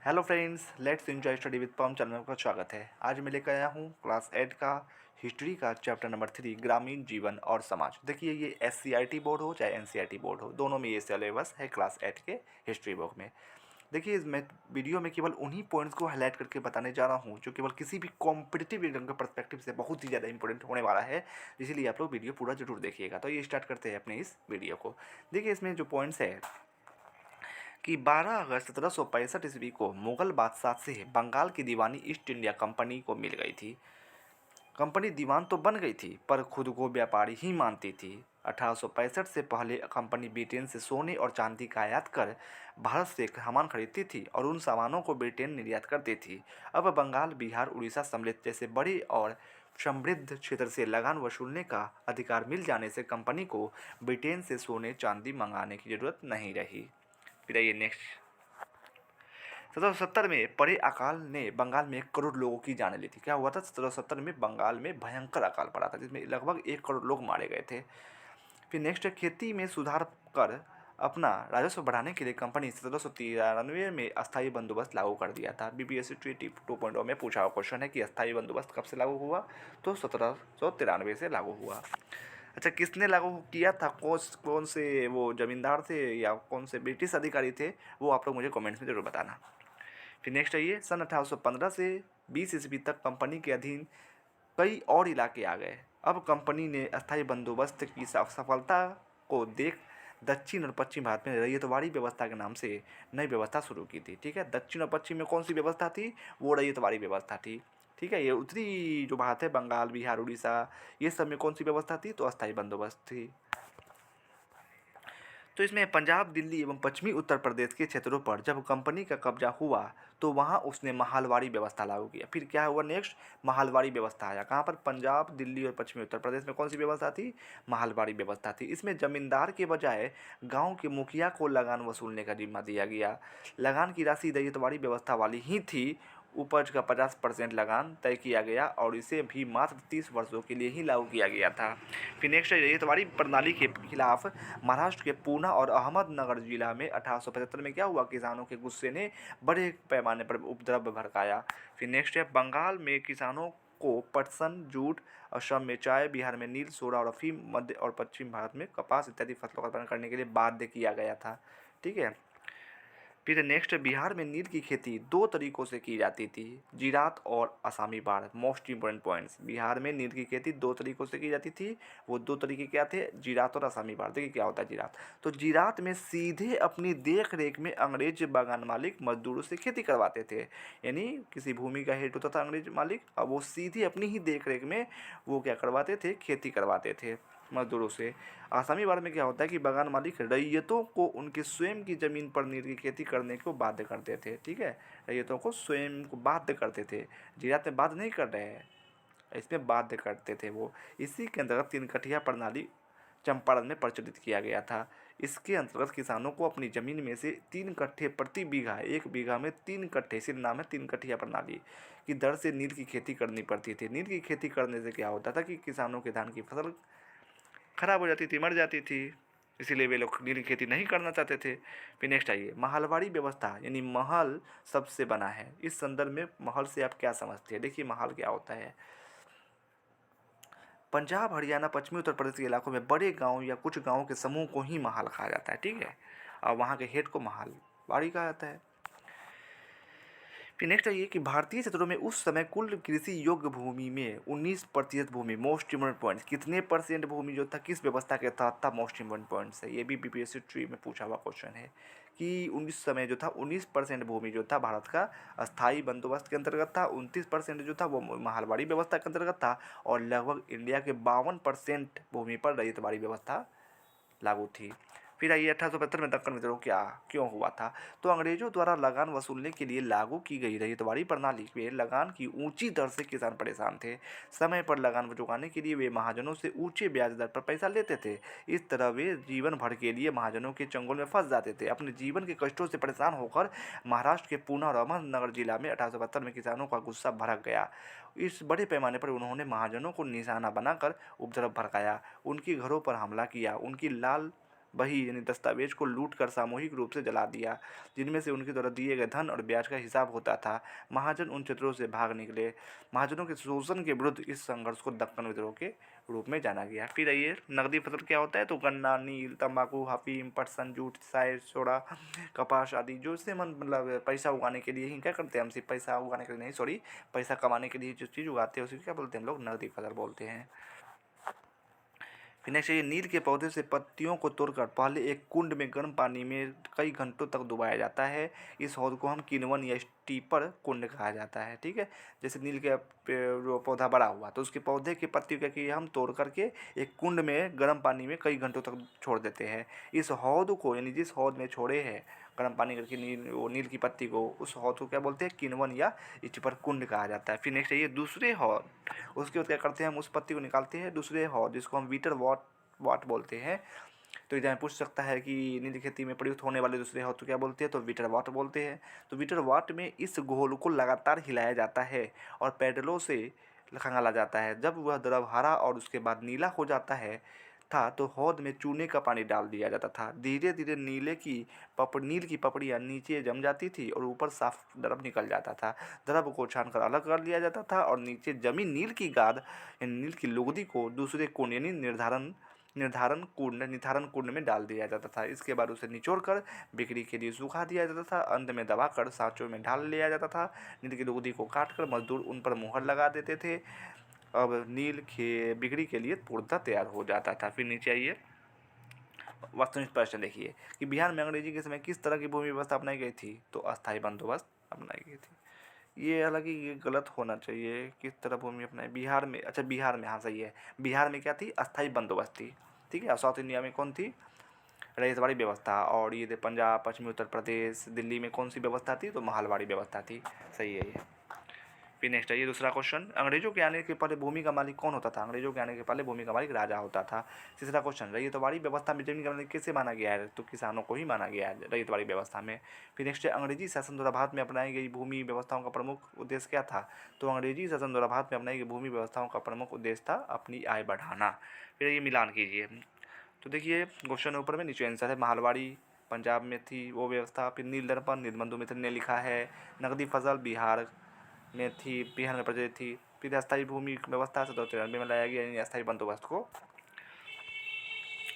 Hello friends, let's enjoy study with पम channel में आपका स्वागत है। आज मैं लेकर आया हूँ क्लास 8 का हिस्ट्री का चैप्टर नंबर 3 ग्रामीण जीवन और समाज। देखिए, ये एससीईआरटी बोर्ड हो चाहे एनसीईआरटी बोर्ड हो, दोनों में ये सिलेबस है क्लास 8 के हिस्ट्री बुक में। देखिए, मैं वीडियो में केवल उन्हीं पॉइंट्स को हाईलाइट करके बताने जा रहा हूँ जो केवल किसी भी कॉम्पिटिटिव एग्जाम के पर्सपेक्टिव से बहुत ही ज़्यादा इंपॉर्टेंट होने वाला है। इसीलिए आप लोग वीडियो पूरा जरूर देखिएगा। तो ये स्टार्ट करते हैं अपने इस वीडियो को। देखिए, इसमें जो पॉइंट्स है कि 12 अगस्त 1765 ईस्वी को मुगल बादशाह से बंगाल की दीवानी ईस्ट इंडिया कंपनी को मिल गई थी। कंपनी दीवान तो बन गई थी पर खुद को व्यापारी ही मानती थी। 1865 से पहले कंपनी ब्रिटेन से सोने और चांदी का आयात कर भारत से सामान खरीदती थी और उन सामानों को ब्रिटेन निर्यात करती थी। अब बंगाल, बिहार, उड़ीसा सम्मिलित जैसे बड़े और समृद्ध क्षेत्र से लगान वसूलने का अधिकार मिल जाने से कंपनी को ब्रिटेन से सोने चांदी मंगाने की जरूरत नहीं रही। फिर आइए नेक्स्ट। 1770 में पड़े अकाल ने बंगाल में 1 करोड़ लोगों की जान ली थी। क्या हुआ था? 1770 में बंगाल में भयंकर अकाल पड़ा था जिसमें लगभग 1 करोड़ लोग मारे गए थे। फिर नेक्स्ट है, खेती में सुधार कर अपना राजस्व बढ़ाने के लिए कंपनी 1793 में अस्थायी बंदोबस्त लागू कर दिया था। बीपीएससी 2.0 में पूछा हुआ क्वेश्चन है कि अस्थायी बंदोबस्त कब से लागू हुआ, तो 1793 से लागू हुआ। अच्छा, किसने लागू किया था? कौन से वो जमींदार थे या कौन से ब्रिटिश अधिकारी थे, वो आप लोग मुझे कमेंट्स में जरूर बताना। फिर नेक्स्ट आइए, सन 1815 से 20 ईस्वी तक कंपनी के अधीन कई और इलाके आ गए। अब कंपनी ने अस्थायी बंदोबस्त की सफलता को देख दक्षिण और पश्चिम भारत में रैयतवाड़ी व्यवस्था के नाम से नई व्यवस्था शुरू की थी। ठीक है, दक्षिण और पश्चिम में कौन सी व्यवस्था थी? वो रैयतवाड़ी व्यवस्था थी। ठीक है, ये उत्तरी जो भारत है, बंगाल, बिहार, उड़ीसा, ये सब में कौन सी व्यवस्था थी? तो अस्थायी बंदोबस्त थी। तो इसमें पंजाब, दिल्ली एवं पश्चिमी उत्तर प्रदेश के क्षेत्रों पर जब कंपनी का कब्जा हुआ तो वहाँ उसने महालवाड़ी व्यवस्था लागू किया। फिर क्या हुआ नेक्स्ट? महालवाड़ी व्यवस्था आया। कहाँ पर? पंजाब, दिल्ली और पश्चिमी उत्तर प्रदेश में कौन सी व्यवस्था थी? महालवाड़ी व्यवस्था थी। इसमें जमींदार के बजाय गांव के मुखिया को लगान वसूलने का जिम्मा दिया गया। लगान की राशि रैयतवाड़ी व्यवस्था वाली ही थी। उपज का 50% लगान तय किया गया और इसे भी मात्र 30 वर्षों के लिए ही लागू किया गया था। फिर नेक्स्ट, रैयतवाड़ी प्रणाली के खिलाफ महाराष्ट्र के पूना और अहमदनगर जिला में 1875 में क्या हुआ? किसानों के गुस्से ने बड़े पैमाने पर उपद्रव भड़काया। फिर नेक्स्ट है, बंगाल में किसानों को पटसन, जूट, असम में चाय, बिहार में नील, सोडा और अफीम, मध्य और पश्चिम भारत में कपास इत्यादि फसलों का उत्पादन करने के लिए बाध्य किया गया था। ठीक है। फिर नेक्स्ट, बिहार में नील की खेती 2 तरीकों से की जाती थी, जीरात और असामी बाढ़। मोस्ट इंपोर्टेंट पॉइंट्स, बिहार में नील की खेती 2 तरीकों से की जाती थी। वो 2 तरीके क्या थे? जीरात और असामी बाढ़। देखिए क्या होता है जीरात। तो जीरात में सीधे अपनी देख रेख में अंग्रेज बागान मालिक मजदूरों से खेती करवाते थे। यानी किसी भूमि का हेड होता था अंग्रेज मालिक, और वो सीधे अपनी ही देख रेख में वो क्या करवाते थे? खेती करवाते थे मजदूरों से। आसामी बाढ़ में क्या होता है कि बागान मालिक रैयतों को उनके स्वयं की ज़मीन पर नील की खेती करने को बाध्य करते थे। ठीक है, रैयतों को स्वयं को बाध्य करते थे। जीरात में बाध्य नहीं कर रहे हैं, इसमें बाध्य करते थे वो। इसी के अंतर्गत 3 कठिया प्रणाली चंपारण में प्रचलित किया गया था। इसके अंतर्गत किसानों को अपनी ज़मीन में से 3 कट्ठे प्रति बीघा, 1 बीघा में 3 कट्ठे, इसी नाम है 3 कठिया प्रणाली की दर से नील की खेती करनी पड़ती थी। नील की खेती करने से क्या होता था कि किसानों के धान की फसल खराब हो जाती थी, मर जाती थी, इसीलिए वे लोग नील की खेती नहीं करना चाहते थे। फिर नेक्स्ट आइए, महलवाड़ी व्यवस्था यानी महल सबसे बना है। इस संदर्भ में महल से आप क्या समझते हैं? देखिए महल क्या होता है। पंजाब, हरियाणा, पश्चिमी उत्तर प्रदेश के इलाकों में बड़े गांव या कुछ गांवों के समूह को ही महल कहा जाता है। ठीक है, और वहाँ के हेड को महलवाड़ी कहा जाता है। फिर नेक्स्ट है ये कि भारतीय क्षेत्रों में उस समय कुल कृषि योग्य भूमि में 19% भूमि, मोस्ट इम्पोर्टेंट पॉइंट्स, कितने परसेंट भूमि जो था किस व्यवस्था के तहत था? मोस्ट इम्पोर्टेंट पॉइंट्स है, ये भी बीपीएससी ट्री में पूछा हुआ क्वेश्चन है कि 19 समय जो था 19% भूमि जो था भारत का अस्थाई बंदोबस्त के अंतर्गत था, 29% जो था वो महलवाड़ी व्यवस्था के अंतर्गत था, और लगभग इंडिया के 52% भूमि पर रैयतवाड़ी व्यवस्था लागू थी। फिर आइए 1875 में दक्कन विद्रोह क्या क्यों हुआ था? तो अंग्रेजों द्वारा लगान वसूलने के लिए लागू की गई रैयतवाड़ी प्रणाली में लगान की ऊंची दर से किसान परेशान थे। समय पर लगान चुकाने के लिए वे महाजनों से ऊंचे ब्याज दर पर पैसा लेते थे। इस तरह वे जीवन भर के लिए महाजनों के चंगुल में फंस जाते थे। अपने जीवन के कष्टों से परेशान होकर महाराष्ट्र के पूना और अहमदनगर जिला में 1872 में किसानों का गुस्सा भड़क गया। इस बड़े पैमाने पर उन्होंने महाजनों को निशाना बनाकर उपद्रव भड़काया, उनके घरों पर हमला किया, उनकी लाल बही यानी दस्तावेज को लूट कर सामूहिक रूप से जला दिया, जिनमें से उनके द्वारा दिए गए धन और ब्याज का हिसाब होता था। महाजन उन क्षेत्रों से भाग निकले। महाजनों के शोषण के विरुद्ध इस संघर्ष को दक्कन विद्रोह के रूप में जाना गया। फिर आइए, नकदी फसल क्या होता है, तो गन्ना, नील, तंबाकू, अफीम, पटसन, जूट, चाय, सोडा, कपास आदि, जो इससे मतलब पैसा उगाने के लिए ही क्या करते हैं हम, सिर्फ पैसा उगाने के लिए नहीं, सॉरी, पैसा कमाने के लिए जो चीज़ उगाते हैं उसी को क्या बोलते हैं हम लोग, नकदी फसल बोलते हैं। फिर नेक्स्ट ये नील के पौधे से पत्तियों को तोड़कर पहले एक कुंड में गर्म पानी में कई घंटों तक डुबाया जाता है। इस हौद को हम किण्वन या स्टीपर कुंड कहा जाता है। ठीक है, जैसे नील के जो पौधा बड़ा हुआ तो उसके पौधे की पत्ती क्या किए हम तोड़ करके एक कुंड में गर्म पानी में कई घंटों तक छोड़ देते हैं। इस हौद को यानी जिस हौद में छोड़े हैं गर्म पानी करके नील की पत्ती को, उस हौद को क्या बोलते हैं, किण्वन या स्टीपर कुंड कहा जाता है। फिर नेक्स्ट है ये दूसरे हौद, उसके बाद क्या करते हैं हम उस पत्ती को निकालते हैं दूसरे हौद जिसको हम वीटर वाट बोलते हैं। तो एग्जाम पूछ सकता है कि नील खेती में प्रयुक्त होने वाले दूसरे हौद तो क्या बोलते हैं, तो वीटर वाट बोलते हैं। तो वीटर वाट में इस घोल को लगातार हिलाया जाता है और पैडलों से खंगाला जाता है। जब वह द्रव हरा और उसके बाद नीला हो जाता है था तो हौद में चूने का पानी डाल दिया जाता था। धीरे धीरे नील की पपड़ियाँ नीचे जम जाती थी और ऊपर साफ द्रव निकल जाता था। द्रव को छानकर अलग कर लिया जाता था और नीचे जमी नील की गाद यानी नील की लुगदी को दूसरे कुंड यानी निर्धारण कुंड में डाल दिया जाता था। इसके बाद उसे निचोड़ कर बिक्री के लिए सूखा दिया जाता था। अंत में दबाकर सांचों में ढाल लिया जाता था। नील की लुगदी को काटकर मजदूर उन पर मुहर लगा देते थे। अब नील के बिक्री के लिए पूर्णतः तैयार हो जाता था। फिर नीचे आइए, वस्तुनिष्ठ प्रश्न देखिए कि बिहार में अंग्रेजी के समय किस तरह की भूमि व्यवस्था अपनाई गई थी, तो अस्थायी बंदोबस्त अपनाई गई थी। ये हालांकि ये गलत होना चाहिए, किस तरह भूमि अपनाई बिहार में, अच्छा बिहार में, हाँ सही है, बिहार में क्या थी, अस्थायी बंदोबस्त थी। ठीक है, साउथ इंडिया में कौन थी, रईसवाड़ी व्यवस्था। और ये पंजाब, पश्चिमी उत्तर प्रदेश, दिल्ली में कौन सी व्यवस्था थी, तो महलवाड़ी व्यवस्था थी। सही है ये। फिर नेक्स्ट है ये दूसरा क्वेश्चन, अंग्रेजों के आने के पहले भूमि का मालिक कौन होता था, अंग्रेजों के आने के पहले भूमि का मालिक राजा होता था। तीसरा क्वेश्चन, रैयतवाड़ी व्यवस्था में जमीन का मालिक किसे माना गया है, तो किसानों को ही माना गया है रैयतवाड़ी व्यवस्था में। फिर नेक्स्ट है अंग्रेजी शासन द्वारा भारत में अपनाई गई भूमि व्यवस्थाओं का प्रमुख उद्देश्य क्या था, तो अंग्रेजी शासन द्वारा भारत में अपनाई गई भूमि व्यवस्थाओं का प्रमुख उद्देश्य था अपनी आय बढ़ाना। फिर ये मिलान कीजिए, तो देखिए क्वेश्चन ऊपर में नीचे आंसर है, महलवाड़ी पंजाब में थी वो व्यवस्था। फिर नील दर्पण नीलबंधु मित्र ने लिखा है। नकदी फसल बिहार में थी, बिहार में प्रचलित थी। फिर अस्थायी भूमि व्यवस्था 1793 में लाया गया, यानी अस्थायी बंदोबस्त को।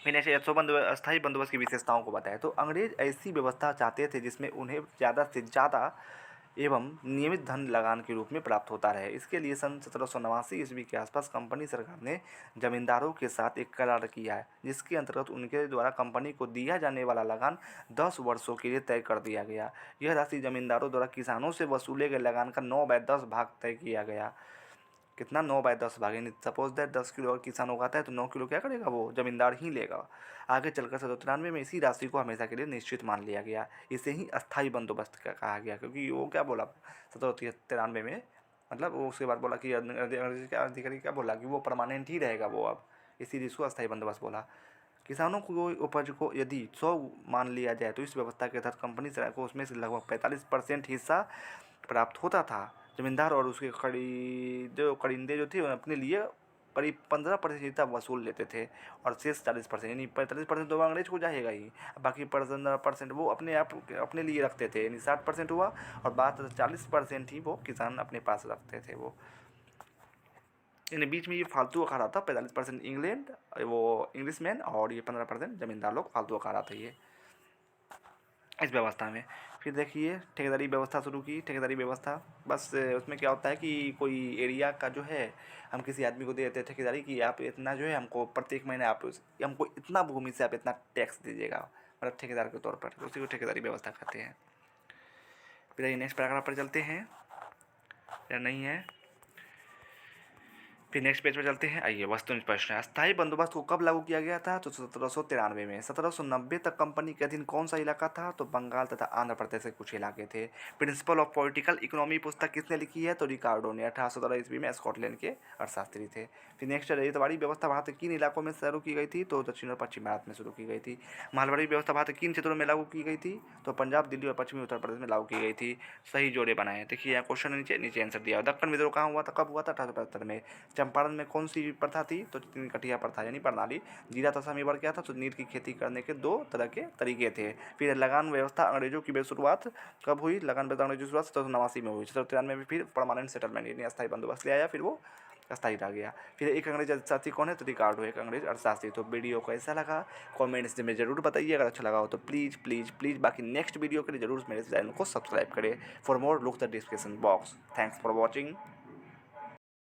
फिर ऐसे अस्थायी बंदोबस्त की विशेषताओं को बताया, तो अंग्रेज ऐसी व्यवस्था चाहते थे जिसमें उन्हें ज़्यादा से ज़्यादा एवं नियमित धन लगान के रूप में प्राप्त होता रहे। इसके लिए सन 1789 ईस्वी के आसपास कंपनी सरकार ने जमींदारों के साथ एक करार किया है, जिसके अंतर्गत उनके द्वारा कंपनी को दिया जाने वाला लगान 10 वर्षों के लिए तय कर दिया गया। यह राशि जमींदारों द्वारा किसानों से वसूले गए लगान का 9/10 भाग तय किया गया। कितना, 9/10 भाग, यानी सपोज दैट 10 किलो और किसान उगाता है तो 9 किलो क्या करेगा, वो जमींदार ही लेगा। आगे चलकर 1793 में इसी राशि को हमेशा के लिए निश्चित मान लिया गया। इसे ही अस्थायी बंदोबस्त का कहा गया, क्योंकि वो क्या बोला 1793 में, मतलब वो उसके बाद बोला कि अंग्रेजी का अधिकारी क्या बोला कि वो परमानेंट ही रहेगा वो, अब इसीलिए इसको अस्थायी बंदोबस्त बोला। किसानों को उपज को यदि 100 मान लिया जाए तो इस व्यवस्था के तहत कंपनी सरकार को उसमें से लगभग 45% हिस्सा प्राप्त होता था। जमींदार और उसके खरीदे जो थे अपने लिए करीब 15% हिस्सा वसूल लेते थे और शेष 40% यानी 45% तो अंग्रेज को जाएगा ही, बाकी 15% वो अपने लिए रखते थे, यानी 60% हुआ और बात 40% ही वो किसान अपने पास रखते थे। वो यानी बीच में ये फालतू का खा रहा था, 45% इंग्लैंड वो इंग्लिशमैन और ये 15% जमींदार लोग फालतू का खा रहा था ये इस व्यवस्था में। फिर देखिए ठेकेदारी व्यवस्था शुरू की। ठेकेदारी व्यवस्था बस उसमें क्या होता है कि कोई एरिया का जो है हम किसी आदमी को दे देते हैं ठेकेदारी की, आप इतना जो है हमको प्रत्येक महीने आप हमको इतना भूमि से आप इतना टैक्स दीजिएगा, मतलब ठेकेदार के तौर पर, उसी को ठेकेदारी व्यवस्था कहते हैं। फिर नेक्स्ट पैराग्राफ पर चलते हैं या नहीं है, फिर नेक्स्ट पेज पर चलते हैं। आइए वस्तुनिष्ठ प्रश्न, अस्थायी बंदोबस्त को कब लागू किया गया था, तो 1793 में। 1790 तक कंपनी के अधीन कौन सा इलाका था, तो बंगाल तथा आंध्र प्रदेश के कुछ इलाके थे। प्रिंसिपल ऑफ पॉलिटिकल इकोनॉमी पुस्तक किसने लिखी है, तो रिकार्डो ने। 1817 ईस्वी में स्कॉटलैंड के अर्थशास्त्री थे। फिर नेक्स्ट रैयतवाड़ी व्यवस्था भारत के किन इलाकों में शुरू की गई थी, तो दक्षिण और पश्चिम भारत में शुरू की गई थी। महलवाड़ी व्यवस्था भारत के किन क्षेत्रों में लागू की गई थी, तो पंजाब, दिल्ली और पश्चिमी उत्तर प्रदेश में लागू की गई थी। सही जोड़े बनाए, देखिए यहाँ क्वेश्चन नीचे आंसर दिया। दक्कन विद्रोह कहाँ हुआ था, कब हुआ था, 1875 में। चंपारण में कौन सी प्रथा थी? तो तीन कटिया प्रथा यानी प्रणाली। जीरा तथा मेवाड़ क्या था? तो नील की खेती करने के 2 तरह के तरीके थे। फिर लगान व्यवस्था अंग्रेजों की शुरुआत कब हुई? लगान व्यवस्था अंग्रेजों की शुरुआत 1789 में हुई। 1793 में फिर परमानेंट सेटलमेंट यानी अस्थायी बंदोबस्त ले आया, फिर वो अस्थायी रह गया। फिर एक अंग्रेज अर्थशास्त्री कौन है? तो रिकार्डो एक अंग्रेज अर्थशास्त्री। तो वीडियो कैसा लगा कमेंट्स में ज़रूर बताइए, अगर अच्छा लगा हो तो प्लीज़ प्लीज़ प्लीज़ बाकी नेक्स्ट वीडियो के लिए ज़रूर मेरे चैनल को सब्सक्राइब करें। For more look the description box. Thanks for watching.